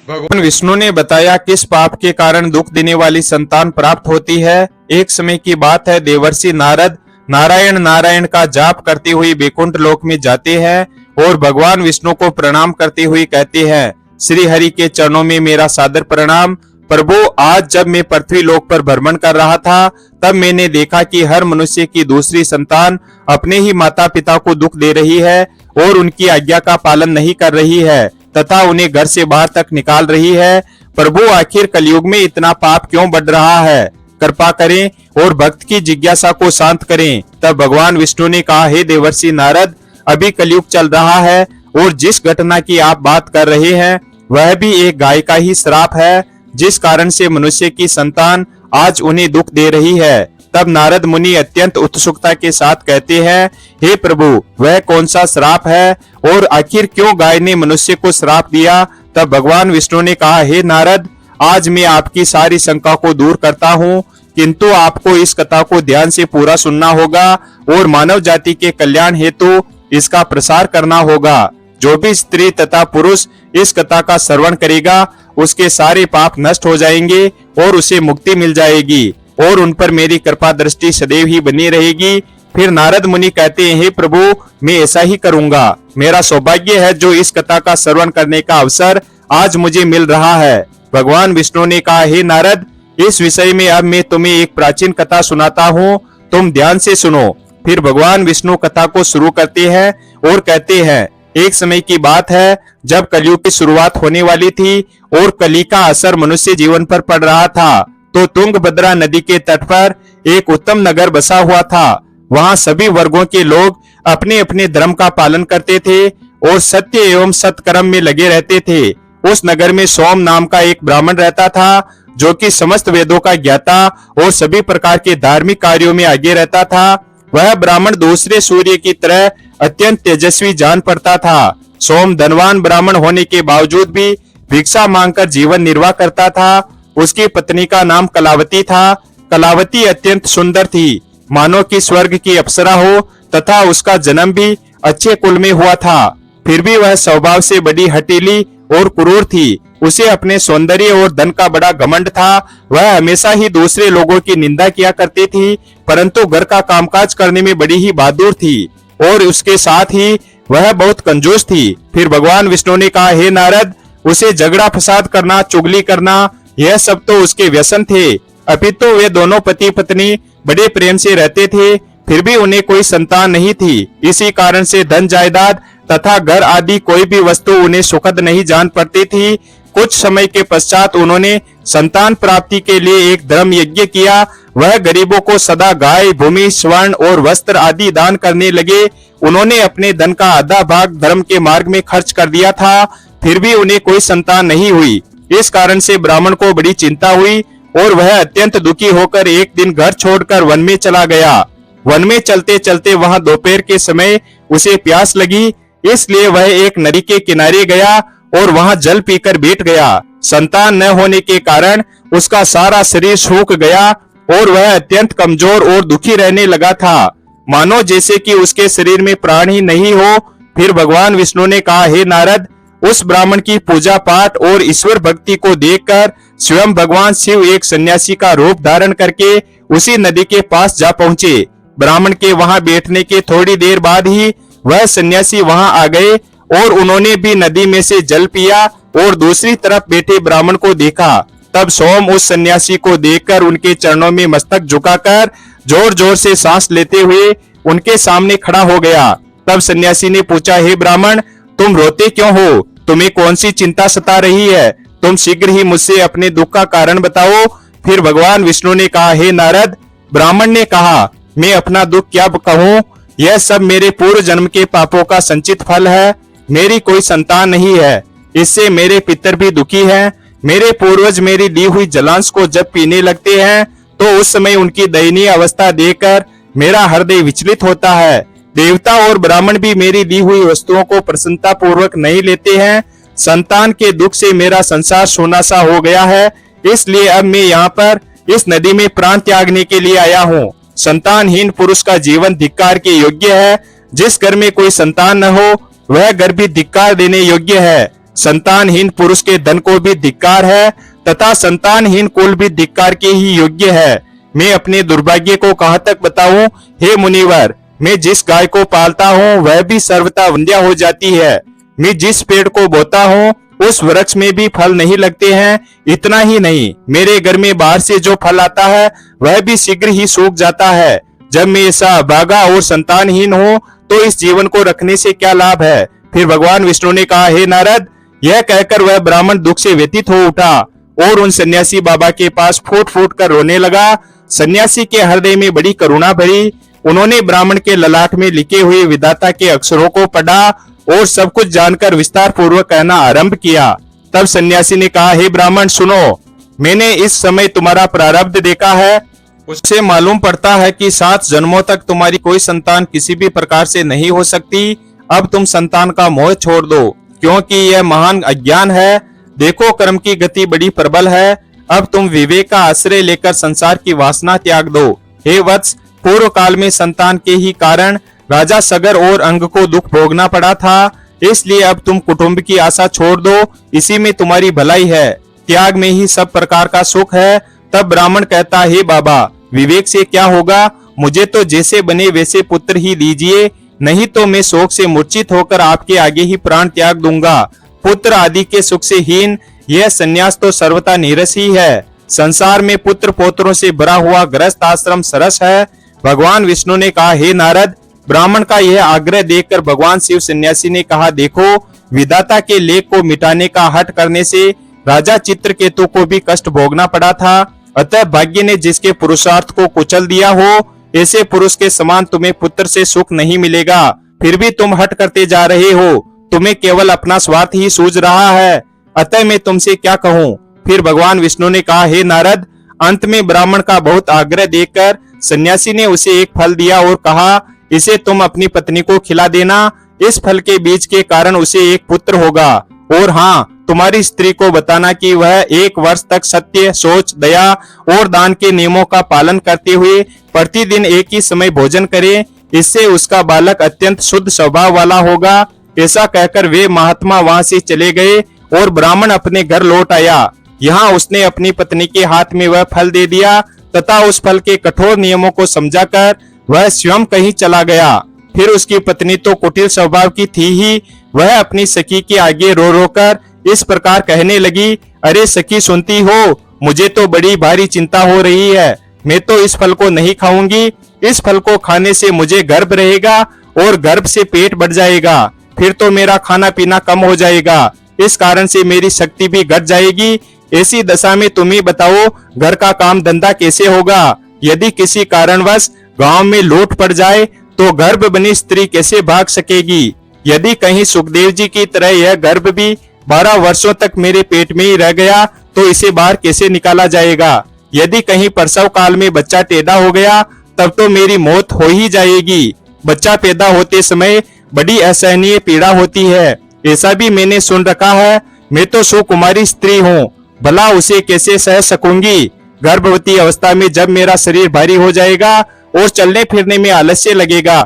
भगवान विष्णु ने बताया किस पाप के कारण दुख देने वाली संतान प्राप्त होती है। एक समय की बात है, देवर्षि नारद नारायण नारायण का जाप करते हुए बैकुंठ लोक में जाते हैं और भगवान विष्णु को प्रणाम करते हुए कहते हैं, श्री हरि के चरणों में मेरा सादर प्रणाम। प्रभु, आज जब मैं पृथ्वी लोक पर भ्रमण कर रहा था तब मैंने देखा कि हर मनुष्य की दूसरी संतान अपने ही माता पिता को दुख दे रही है और उनकी आज्ञा का पालन नहीं कर रही है तथा उन्हें घर से बाहर तक निकाल रही है। प्रभु, आखिर कलयुग में इतना पाप क्यों बढ़ रहा है? कृपा करें और भक्त की जिज्ञासा को शांत करें। तब भगवान विष्णु ने कहा, हे देवर्षि नारद, अभी कलयुग चल रहा है और जिस घटना की आप बात कर रहे हैं वह भी एक गाय का ही श्राप है, जिस कारण से मनुष्य की संतान आज उन्हें दुख दे रही है। तब नारद मुनि अत्यंत उत्सुकता के साथ कहते हैं, हे प्रभु, वह कौन सा श्राप है और आखिर क्यों गाय ने मनुष्य को श्राप दिया? तब भगवान विष्णु ने कहा, हे नारद, आज मैं आपकी सारी शंका को दूर करता हूँ, किंतु आपको इस कथा को ध्यान से पूरा सुनना होगा और मानव जाति के कल्याण हेतु इसका प्रसार करना होगा। जो भी स्त्री तथा पुरुष इस कथा का श्रवण करेगा उसके सारे पाप नष्ट हो जाएंगे और उसे मुक्ति मिल जाएगी और उन पर मेरी कृपा दृष्टि सदैव ही बनी रहेगी। फिर नारद मुनि कहते हैं, हे प्रभु, मैं ऐसा ही करूंगा। मेरा सौभाग्य है जो इस कथा का श्रवण करने का अवसर आज मुझे मिल रहा है। भगवान विष्णु ने कहा, हे नारद, इस विषय में अब मैं तुम्हें एक प्राचीन कथा सुनाता हूँ, तुम ध्यान से सुनो। फिर भगवान विष्णु कथा को शुरू करते हैं और कहते हैं, एक समय की बात है जब कलयुग की शुरुआत होने वाली थी और कली का असर मनुष्य जीवन पर पड़ रहा था, तो तुंगभद्रा नदी के तट पर एक उत्तम नगर बसा हुआ था। वहां सभी वर्गों के लोग अपने अपने धर्म का पालन करते थे और सत्य एवं सत्कर्म में लगे रहते थे। उस नगर में सोम नाम का एक ब्राह्मण रहता था, जो कि समस्त वेदों का ज्ञाता और सभी प्रकार के धार्मिक कार्यों में आगे रहता था। वह ब्राह्मण दूसरे सूर्य की तरह अत्यंत तेजस्वी जान पड़ता था। सोम धनवान ब्राह्मण होने के बावजूद भी भिक्षा मांगकर जीवन निर्वाह करता था। उसकी पत्नी का नाम कलावती था। कलावती अत्यंत सुंदर थी, मानो कि स्वर्ग की अप्सरा हो, तथा उसका जन्म भी अच्छे कुल में हुआ था। फिर भी वह स्वभाव से बड़ी हठीली और क्रूर थी। उसे अपने सौंदर्य और धन का बड़ा घमंड था। वह हमेशा ही दूसरे लोगों की निंदा किया करती थी, परंतु घर का कामकाज करने में बड़ी ही बहादुर थी और उसके साथ ही वह बहुत कंजूस थी। फिर भगवान विष्णु ने कहा, हे नारद, उसे झगड़ा फसाद करना, चुगली करना, यह सब तो उसके व्यसन थे। अभी तो वे दोनों पति पत्नी बड़े प्रेम से रहते थे, फिर भी उन्हें कोई संतान नहीं थी। इसी कारण से धन जायदाद तथा घर आदि कोई भी वस्तु उन्हें सुखद नहीं जान पड़ती थी। कुछ समय के पश्चात उन्होंने संतान प्राप्ति के लिए एक धर्म यज्ञ किया। वह गरीबों को सदा गाय, भूमि, स्वर्ण और वस्त्र आदि दान करने लगे। उन्होंने अपने धन का आधा भाग धर्म के मार्ग में खर्च कर दिया था, फिर भी उन्हें कोई संतान नहीं हुई। इस कारण से ब्राह्मण को बड़ी चिंता हुई और वह अत्यंत दुखी होकर एक दिन घर छोड़कर वन में चला गया। वन में चलते चलते वहां दोपहर के समय उसे प्यास लगी, इसलिए वह एक नदी के किनारे गया और वहां जल पीकर बैठ गया। संतान न होने के कारण उसका सारा शरीर सूख गया और वह अत्यंत कमजोर और दुखी रहने लगा था, मानो जैसे कि उसके शरीर में प्राण ही नहीं हो। फिर भगवान विष्णु ने कहा, हे नारद, उस ब्राह्मण की पूजा पाठ और ईश्वर भक्ति को देखकर स्वयं भगवान शिव एक सन्यासी का रूप धारण करके उसी नदी के पास जा पहुंचे। ब्राह्मण के वहां बैठने के थोड़ी देर बाद ही वह सन्यासी वहां आ गए और उन्होंने भी नदी में से जल पिया और दूसरी तरफ बैठे ब्राह्मण को देखा। तब सोम उस सन्यासी को देखकर उनके चरणों में मस्तक झुकाकर जोर जोर से सांस लेते हुए उनके सामने खड़ा हो गया। तब सन्यासी ने पूछा, हे ब्राह्मण, तुम रोते क्यों हो? तुम्हें कौन सी चिंता सता रही है? तुम शीघ्र ही मुझसे अपने दुख का कारण बताओ। फिर भगवान विष्णु ने कहा, हे नारद, ब्राह्मण ने कहा, मैं अपना दुख क्या कहूँ? यह सब मेरे पूर्व जन्म के पापों का संचित फल है। मेरी कोई संतान नहीं है, इससे मेरे पितर भी दुखी हैं। मेरे पूर्वज मेरी दी हुई जलांश को जब पीने लगते हैं तो उस समय उनकी दयनीय अवस्था देखकर मेरा हृदय विचलित होता है। देवता और ब्राह्मण भी मेरी दी हुई वस्तुओं को प्रसन्नता पूर्वक नहीं लेते हैं। संतान के दुख से मेरा संसार सोना सा हो गया है, इसलिए अब मैं यहाँ पर इस नदी में प्राण त्यागने के लिए आया हूँ। संतानहीन पुरुष का जीवन धिक्कार के योग्य है। जिस घर में कोई संतान न हो वह घर भी धिक्कार देने योग्य है। संतानहीन पुरुष के धन को भी धिक्कार है तथा संतानहीन कुल भी धिक्कार के ही योग्य है। मैं अपने दुर्भाग्य को कहां तक बताऊं? हे मुनिवर, मैं जिस गाय को पालता हूँ वह भी सर्वथा वंध्या हो जाती है। मैं जिस पेड़ को बोता हूँ उस वृक्ष में भी फल नहीं लगते हैं। इतना ही नहीं, मेरे घर में बाहर से जो फल आता है वह भी शीघ्र ही सूख जाता है। जब मैं ऐसा अभागा और संतानहीन हूँ तो इस जीवन को रखने से क्या लाभ है? फिर भगवान विष्णु ने कहा, हे नारद, यह कहकर वह ब्राह्मण दुख से व्यतीत हो उठा और उन सन्यासी बाबा के पास फूट फूट कर रोने लगा। सन्यासी के हृदय में बड़ी करुणा भरी। उन्होंने ब्राह्मण के ललाट में लिखे हुए विधाता के अक्षरों को पढ़ा और सब कुछ जानकर विस्तार पूर्वक कहना आरंभ किया। तब सन्यासी ने कहा, हे ब्राह्मण सुनो, मैंने इस समय तुम्हारा प्रारब्ध देखा है। उससे मालूम पड़ता है कि 7 जन्मों तक तुम्हारी कोई संतान किसी भी प्रकार से नहीं हो सकती। अब तुम संतान का मोह छोड़ दो, क्योंकि यह महान अज्ञान है। देखो, कर्म की गति बड़ी प्रबल है। अब तुम विवेक का आश्रय लेकर संसार की वासना त्याग दो। हे वत्स, पूर्व काल में संतान के ही कारण राजा सगर और अंग को दुख भोगना पड़ा था, इसलिए अब तुम कुटुंब की आशा छोड़ दो। इसी में तुम्हारी भलाई है। त्याग में ही सब प्रकार का सुख है। तब ब्राह्मण कहता, हे बाबा, विवेक से क्या होगा? मुझे तो जैसे बने वैसे पुत्र ही दीजिए, नहीं तो मैं शोक से मूर्छित होकर आपके आगे ही प्राण त्याग दूंगा। पुत्र आदि के सुख से हीन यह संन्यास तो सर्वथा नीरस ही है। संसार में पुत्र पौत्रों से भरा हुआ गृहस्थ आश्रम सरस है। भगवान विष्णु ने कहा, हे नारद, ब्राह्मण का यह आग्रह देखकर भगवान शिव सन्यासी ने कहा, देखो, विधाता के लेख को मिटाने का हठ करने से राजा चित्रकेतु को भी कष्ट भोगना पड़ा था। अतः भाग्य ने जिसके पुरुषार्थ को कुचल दिया हो, ऐसे पुरुष के समान तुम्हें पुत्र से सुख नहीं मिलेगा। फिर भी तुम हठ करते जा रहे हो। तुम्हें केवल अपना स्वार्थ ही सूझ रहा है। अतः मैं तुमसे क्या कहूँ? फिर भगवान विष्णु ने कहा, हे नारद, अंत में ब्राह्मण का बहुत आग्रह देखकर सन्यासी ने उसे एक फल दिया और कहा, इसे तुम अपनी पत्नी को खिला देना। इस फल के बीज के कारण उसे एक पुत्र होगा। और हाँ, तुम्हारी स्त्री को बताना कि वह 1 वर्ष तक सत्य, सोच, दया और दान के नियमों का पालन करते हुए प्रतिदिन एक ही समय भोजन करे। इससे उसका बालक अत्यंत शुद्ध स्वभाव वाला होगा। ऐसा कहकर वे महात्मा वहां से चले गए और ब्राह्मण अपने घर लौट आया। यहाँ उसने अपनी पत्नी के हाथ में वह फल दे दिया तथा उस फल के कठोर नियमों को समझाकर वह स्वयं कहीं चला गया। फिर उसकी पत्नी तो कुटिल स्वभाव की थी ही। वह अपनी सखी के आगे रो रो कर इस प्रकार कहने लगी, अरे सखी, सुनती हो? मुझे तो बड़ी भारी चिंता हो रही है। मैं तो इस फल को नहीं खाऊंगी। इस फल को खाने से मुझे गर्भ रहेगा और गर्भ से पेट बढ़ जाएगा। फिर तो मेरा खाना पीना कम हो जाएगा। इस कारण से मेरी शक्ति भी घट जाएगी। ऐसी दशा में तुम ही बताओ, घर का काम धंधा कैसे होगा? यदि किसी कारणवश गांव में लूट पड़ जाए तो गर्भ बनी स्त्री कैसे भाग सकेगी? यदि कहीं सुखदेव जी की तरह यह गर्भ भी 12 वर्षों तक मेरे पेट में ही रह गया तो इसे बाहर कैसे निकाला जाएगा? यदि कहीं प्रसव काल में बच्चा पैदा हो गया तब तो मेरी मौत हो ही जाएगी। बच्चा पैदा होते समय बड़ी असहनीय पीड़ा होती है, ऐसा भी मैंने सुन रखा है। मैं तो सुकुमारी स्त्री हूँ, भला उसे कैसे सह सकूंगी? गर्भवती अवस्था में जब मेरा शरीर भारी हो जाएगा और चलने फिरने में आलस्य लगेगा,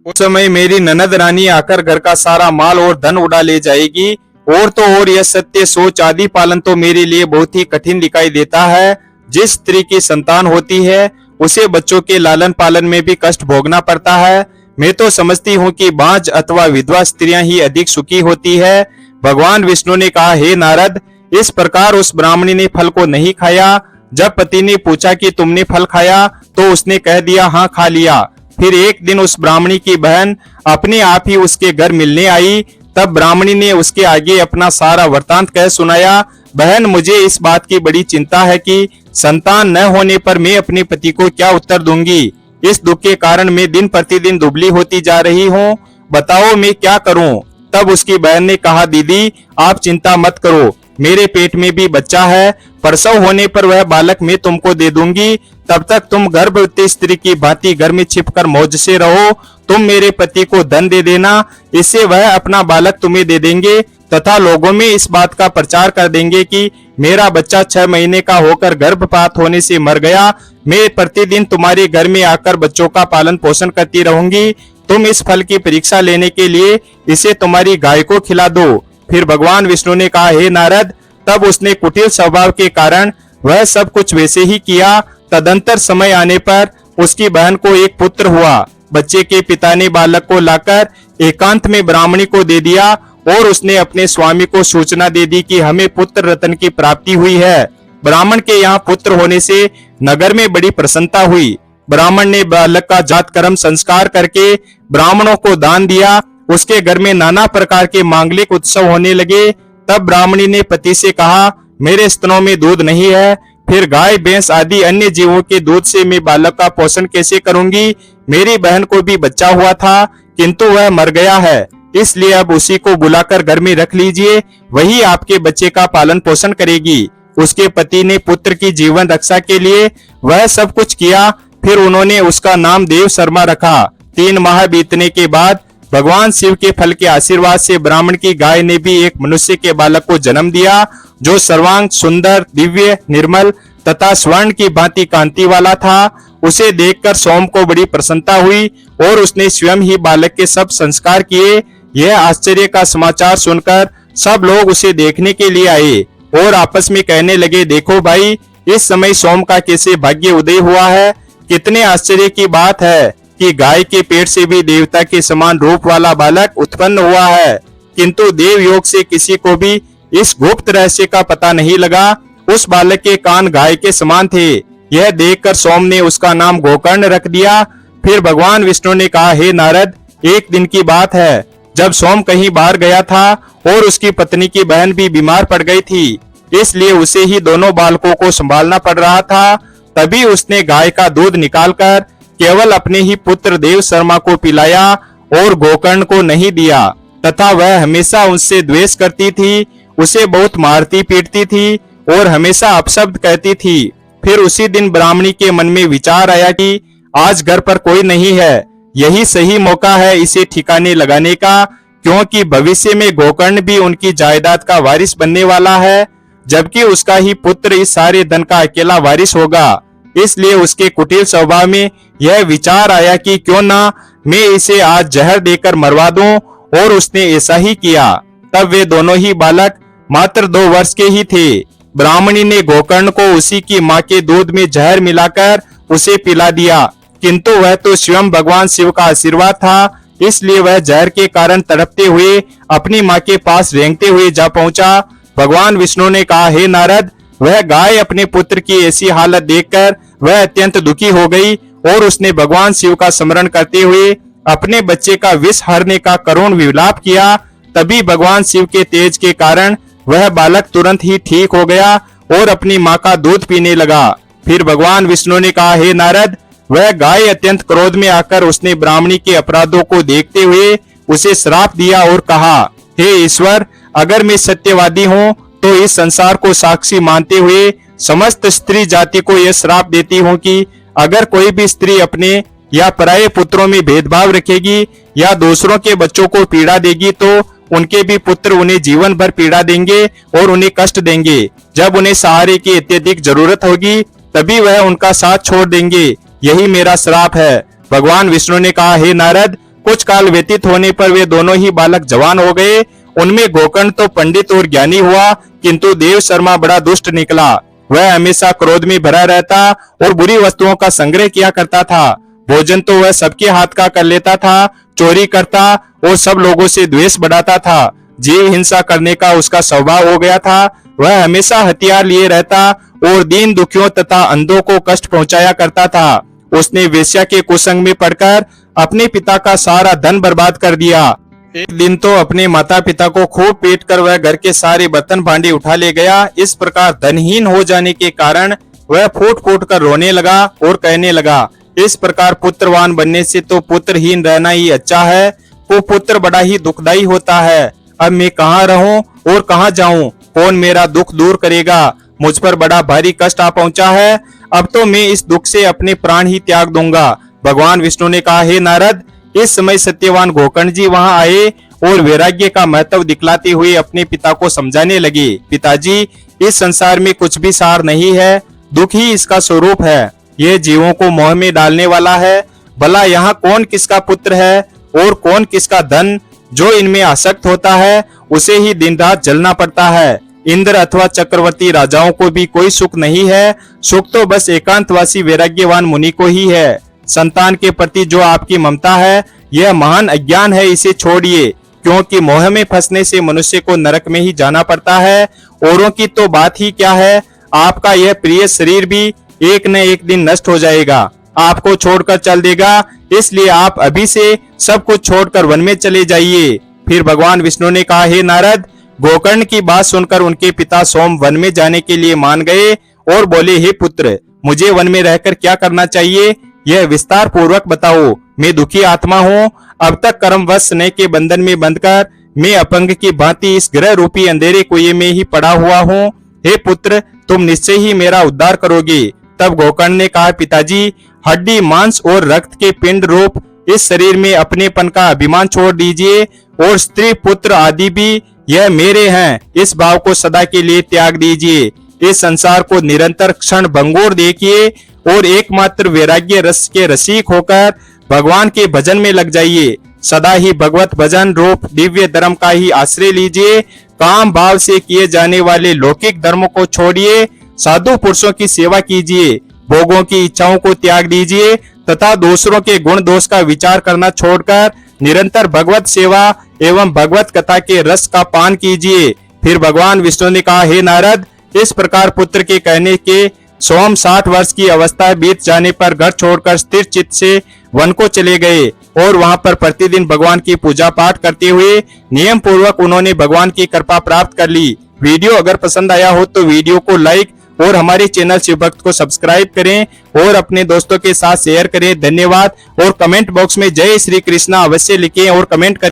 उस समय मेरी ननद रानी आकर घर का सारा माल और धन उड़ा ले जाएगी। और तो और यह सत्य, सोच आदि पालन तो मेरे लिए बहुत ही कठिन दिखाई देता है। जिस स्त्री की संतान होती है उसे बच्चों के लालन पालन में भी कष्ट भोगना पड़ता है। मैं तो समझती हूँ कि बांझ अथवा विधवा स्त्रियां ही अधिक सुखी होती है। भगवान विष्णु ने कहा, हे नारद, इस प्रकार उस ब्राह्मणी ने फल को नहीं खाया। जब पति ने पूछा कि तुमने फल खाया तो उसने कह दिया, हाँ खा लिया। फिर एक दिन उस ब्राह्मणी की बहन अपने आप ही उसके घर मिलने आई। तब ब्राह्मणी ने उसके आगे अपना सारा वृतांत कह सुनाया। बहन, मुझे इस बात की बड़ी चिंता है कि संतान न होने पर मैं अपने पति को क्या उत्तर दूंगी। इस दुख के कारण मैं दिन प्रतिदिन दुबली होती जा रही हूँ। बताओ मैं क्या करूँ? तब उसकी बहन ने कहा, दीदी आप चिंता मत करो, मेरे पेट में भी बच्चा है। प्रसव होने पर वह बालक मैं तुमको दे दूंगी। तब तक तुम गर्भवती स्त्री की भांति घर में छिपकर मौज से रहो। तुम मेरे पति को धन दे देना, इससे वह अपना बालक तुम्हें दे देंगे तथा लोगों में इस बात का प्रचार कर देंगे कि मेरा बच्चा 6 महीने का होकर गर्भपात होने से मर गया। मैं प्रतिदिन तुम्हारे घर में आकर बच्चों का पालन पोषण करती रहूंगी। तुम इस फल की परीक्षा लेने के लिए इसे तुम्हारी गाय को खिला दो फिर भगवान विष्णु ने कहा, हे नारद, तब उसने कुटिल स्वभाव के कारण वह सब कुछ वैसे ही किया। तदंतर समय आने पर उसकी बहन को एक पुत्र हुआ। बच्चे के पिता ने बालक को लाकर एकांत में ब्राह्मणी को दे दिया और उसने अपने स्वामी को सूचना दे दी कि हमें पुत्र रत्न की प्राप्ति हुई है। ब्राह्मण के यहाँ पुत्र होने से नगर में बड़ी प्रसन्नता हुई। ब्राह्मण ने बालक का जात कर्म संस्कार करके ब्राह्मणों को दान दिया। उसके घर में नाना प्रकार के मांगलिक उत्सव होने लगे। तब ब्राह्मणी ने पति से कहा, मेरे स्तनों में दूध नहीं है, फिर गाय भैंस आदि अन्य जीवों के दूध से मैं बालक का पोषण कैसे करूंगी। मेरी बहन को भी बच्चा हुआ था, किंतु वह मर गया है, इसलिए अब उसी को बुलाकर घर में रख लीजिए, वही आपके बच्चे का पालन पोषण करेगी। उसके पति ने पुत्र की जीवन रक्षा के लिए वह सब कुछ किया। फिर उन्होंने उसका नाम देव शर्मा रखा। 3 माह बीतने के बाद भगवान शिव के फल के आशीर्वाद से ब्राह्मण की गाय ने भी एक मनुष्य के बालक को जन्म दिया, जो सर्वांग सुंदर, दिव्य, निर्मल तथा स्वर्ण की भांति कांति वाला था। उसे देखकर सोम को बड़ी प्रसन्नता हुई और उसने स्वयं ही बालक के सब संस्कार किए। यह आश्चर्य का समाचार सुनकर सब लोग उसे देखने के लिए आए और आपस में कहने लगे, देखो भाई, इस समय सोम का कैसे भाग्य उदय हुआ है। कितने आश्चर्य की बात है कि गाय के पेट से भी देवता के समान रूप वाला बालक उत्पन्न हुआ है, किंतु देव योग से किसी को भी इस गुप्त रहस्य का पता नहीं लगा। उस बालक के कान गाय के समान थे। यह देखकर सोम ने उसका नाम गोकर्ण रख दिया। फिर भगवान विष्णु ने कहा, हे नारद, एक दिन की बात है जब सोम कहीं बाहर गया था और उसकी पत्नी की बहन भी बीमार पड़ गई थी, इसलिए उसे ही दोनों बालकों को संभालना पड़ रहा था। तभी उसने गाय का दूध निकालकर केवल अपने ही पुत्र देव शर्मा को पिलाया और गोकर्ण को नहीं दिया, तथा वह हमेशा उससे द्वेष करती थी, उसे बहुत मारती पीटती थी और हमेशा अपशब्द कहती थी। फिर उसी दिन ब्राह्मणी के मन में विचार आया कि आज घर पर कोई नहीं है, यही सही मौका है इसे ठिकाने लगाने का, क्योंकि भविष्य में गोकर्ण भी उनकी जायदाद का वारिस बनने वाला है, जबकि उसका ही पुत्र इस सारे धन का अकेला वारिस होगा। इसलिए उसके कुटिल स्वभाव में यह विचार आया कि क्यों ना मैं इसे आज जहर देकर मरवा दूं, और उसने ऐसा ही किया। तब वे दोनों ही बालक मात्र 2 वर्ष के ही थे। ब्राह्मणी ने गोकर्ण को उसी की मां के दूध में जहर मिलाकर उसे पिला दिया, किंतु वह तो स्वयं भगवान शिव का आशीर्वाद था, इसलिए वह जहर के कारण तड़पते हुए अपनी मां के पास रेंगते हुए जा पहुंचा। भगवान विष्णु ने कहा, हे नारद, वह गाय अपने पुत्र की ऐसी हालत देखकर वह अत्यंत दुखी हो गई और उसने भगवान शिव का स्मरण करते हुए अपने बच्चे का विष हरने का करुण विलाप किया। तभी भगवान शिव के तेज के कारण वह बालक तुरंत ही ठीक हो गया और अपनी मां का दूध पीने लगा। फिर भगवान विष्णु ने कहा, हे नारद, वह गाय अत्यंत क्रोध में आकर उसने ब्राह्मणी के अपराधों को देखते हुए उसे श्राप दिया और कहा, हे ईश्वर, अगर मैं सत्यवादी हूँ तो इस संसार को साक्षी मानते हुए समस्त स्त्री जाति को यह श्राप देती हूँ कि अगर कोई भी स्त्री अपने या पराये पुत्रों में भेदभाव रखेगी या दूसरों के बच्चों को पीड़ा देगी, तो उनके भी पुत्र उन्हें जीवन भर पीड़ा देंगे और उन्हें कष्ट देंगे। जब उन्हें सहारे की अत्यधिक जरूरत होगी तभी वह उनका साथ छोड़ देंगे। यही मेरा श्राप है। भगवान विष्णु ने कहा, हे नारद, कुछ काल व्यतीत होने पर वे दोनों ही बालक जवान हो गए। उनमें गोकर्ण तो पंडित और ज्ञानी हुआ, किंतु देव शर्मा बड़ा दुष्ट निकला। वह हमेशा क्रोध में भरा रहता और बुरी वस्तुओं का संग्रह किया करता था। भोजन तो वह सबके हाथ का कर लेता था, चोरी करता और सब लोगों से द्वेष बढ़ाता था। जीव हिंसा करने का उसका स्वभाव हो गया था। वह हमेशा हथियार लिए रहता और दीन दुखियों तथा अंधों को कष्ट पहुंचाया करता था। उसने वेश्या के कुसंग में पड़कर अपने पिता का सारा धन बर्बाद कर दिया। एक दिन तो अपने माता पिता को खूब पीट कर वह घर के सारे बर्तन भांडे उठा ले गया। इस प्रकार धनहीन हो जाने के कारण वह फूट फूट कर रोने लगा और कहने लगा, इस प्रकार पुत्रवान बनने से तो पुत्रहीन रहना ही अच्छा है। वो पुत्र बड़ा ही दुखदाई होता है। अब मैं कहाँ रहूं और कहाँ जाऊं? कौन मेरा दुख दूर करेगा? मुझ पर बड़ा भारी कष्ट आ पहुंचा है। अब तो मैं इस दुख से अपने प्राण ही त्याग दूंगा। भगवान विष्णु ने कहा, हे नारद, इस समय सत्यवान गोकर्ण जी वहां आए और वैराग्य का महत्व दिखलाते हुए अपने पिता को समझाने लगे। पिताजी, इस संसार में कुछ भी सार नहीं है, दुख ही इसका स्वरूप है। यह जीवों को मोह में डालने वाला है। भला यहाँ कौन किसका पुत्र है और कौन किसका धन जो इनमें आसक्त होता है उसे ही दिन रात जलना पड़ता है। इंद्र अथवा चक्रवर्ती राजाओं को भी कोई सुख नहीं है, सुख तो बस एकांतवासी वैराग्यवान मुनि को ही है। संतान के प्रति जो आपकी ममता है यह महान अज्ञान है, इसे छोड़िए, क्योंकि मोह में फंसने से मनुष्य को नरक में ही जाना पड़ता है। औरों की तो बात ही क्या है, आपका यह प्रिय शरीर भी एक न एक दिन नष्ट हो जाएगा, आपको छोड़कर चल देगा। इसलिए आप अभी से सब कुछ छोड़कर वन में चले जाइए। फिर भगवान विष्णु ने कहा, हे नारद, गोकर्ण की बात सुनकर उनके पिता सोम वन में जाने के लिए मान गए और बोले, हे पुत्र, मुझे वन में रहकर क्या करना चाहिए, यह विस्तार पूर्वक बताओ। मैं दुखी आत्मा हूँ, अब तक कर्मवश स्नेह के बंधन में बंधकर मैं अपंग की भांति इस ग्रह रूपी अंधेरे कुएं में ही पड़ा हुआ हूँ। हे पुत्र, तुम निश्चय ही मेरा उद्धार करोगे। तब गोकर्ण ने कहा, पिताजी, हड्डी मांस और रक्त के पिंड रूप इस शरीर में अपनेपन का अभिमान छोड़ दीजिए, और स्त्री पुत्र आदि भी यह मेरे हैं, इस भाव को सदा के लिए त्याग दीजिए। इस संसार को निरंतर क्षण भंगुर देखिए और एकमात्र वैराग्य रस के रसिक होकर भगवान के भजन में लग जाइए। सदा ही भगवत भजन रूप दिव्य धर्म का ही आश्रय लीजिए। काम भाव से किए जाने वाले लौकिक धर्मों को छोड़िए, साधु पुरुषों की सेवा कीजिए, भोगों की इच्छाओं को त्याग दीजिए तथा दूसरों के गुण दोष का विचार करना छोड़कर निरंतर भगवत सेवा एवं भगवत कथा के रस का पान कीजिए। फिर भगवान विष्णु ने कहा, हे नारद, इस प्रकार पुत्र के कहने के सोम 60 वर्ष की अवस्था बीत जाने पर घर छोड़कर स्थिर चित्त से वन को चले गए और वहां पर प्रतिदिन भगवान की पूजा पाठ करते हुए नियम पूर्वक उन्होंने भगवान की कृपा प्राप्त कर ली। वीडियो अगर पसंद आया हो तो वीडियो को लाइक और हमारे चैनल शिव भक्त को सब्सक्राइब करें और अपने दोस्तों के साथ शेयर करें। धन्यवाद। और कमेंट बॉक्स में जय श्री कृष्णा अवश्य लिखें और कमेंट करें।